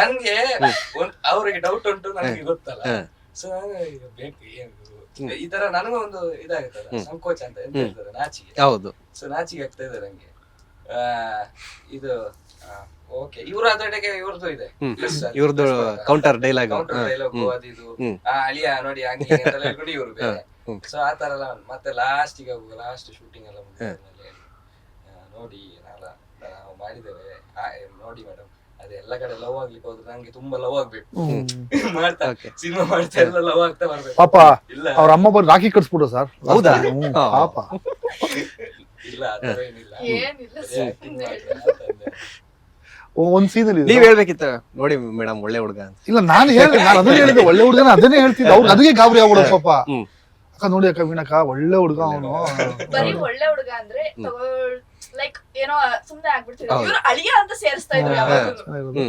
ನನ್ಗೆ ಅವ್ರಿಗೆ ಡೌಟ್ ಉಂಟು, ನನಗೆ ಗೊತ್ತಲ್ಲ. ಸೊ ಬೇಕು ಏನು ಈ ತರ ನನಗೂ ಒಂದು ಇದಾಗುತ್ತಲ್ಲ, ಸಂಕೋಚ ಅಂತ ಎಂತ ಹೇಳ್ತಾರೆ, ನಾಚಿಕೆ. ಹೌದು. ಸೊ ನಾಚಿಕೆ ಆಗ್ತಾ ಇದೆ ನಂಗೆ. ಇದು ಓಕೆ, ಇವ್ರ ಅದಡೆಗೆ ಇವ್ರದ್ದು ಇದೆ, ಇವ್ರದ್ದು ಕೌಂಟರ್ ಡೈಲಾಗ್ ಅದು ಇದು ಅಳಿಯ ನೋಡಿ ಹಂಗೆ ಅಂತೆಲ್ಲ ಹೇಳ್ಕೊಂಡು ಇವ್ರು ಬೇರೆ. ಸೊ ಆ ತರ ಎಲ್ಲ ಮತ್ತೆ ಲಾಸ್ಟಿಗೆ ಲಾಸ್ಟ್ ಶೂಟಿಂಗ್ ಎಲ್ಲ ಮುಗಿದ್ಮೇಲೆ ನೋಡಿ ನಾವು ಮಾಡಿದ್ದೇವೆ ನೋಡಿ ಮೇಡಮ್, ಅದೇ ಎಲ್ಲ ಕಡೆ ಲವ್ ಆಗ್ಲಿಕ್ಕೆ ಹೋದ್ರೆ ನಂಗೆ ತುಂಬಾ ಲವ್ ಆಗ್ಬೇಕು. ಮಾಡ್ತಾ ಸಿನಿಮಾ ಮಾಡ್ತಾ ಎಲ್ಲ ಲವ್ ಆಗ್ತಾ ಬರ್ಬೇಕು. ಪಾಪ ಅವ್ರ ಅಮ್ಮ ಬಂದು ರಾಖಿ ಕಟ್ಸ್ಬಿಡು ಸರ್. ಹೌದಾ? ಪಾಪ ಇಲ್ಲ ಆತರ ಏನಿಲ್ಲ. ಒಂದ್ ಸೀನಲ್ಲಿ ನೀವ್ ಹೇಳ್ಬೇಕಿತ್ತ ನೋಡಿ ಮೇಡಮ್ ಒಳ್ಳೆ ಹುಡುಗ ಅಂತ. ಇಲ್ಲ ನಾನು ಅದನ್ನೇ ಹೇಳಿದೆ, ಒಳ್ಳೆ ಹುಡುಗನ ಅದನ್ನೇ ಹೇಳ್ತಿದ್ದೆ. ಅವ್ರು ಅದಕ್ಕೆ ಗಾಬರಿ ಆಗ್ಬಿಡೋದು ಪಾಪ. ಅಕ್ಕ ನೋಡಿ ಅಕ್ಕ ವೀಣಕ್ಕ ಒಳ್ಳೆ ಹುಡುಗ ಅವನು. ಬರೀ ಒಳ್ಳೆ ಹುಡುಗ ಅಂದ್ರೆ ಲೈಕ್ ಏನೋ ಸುಮ್ನೆ ಆಗ್ಬಿಡ್ತಿದ್ರು, ಇವ್ರು ಅಳಿಯ ಅಂತ ಸೇರಿಸ್ತಾ ಇದ್ರು ಯಾವಾಗ್ಲೂ.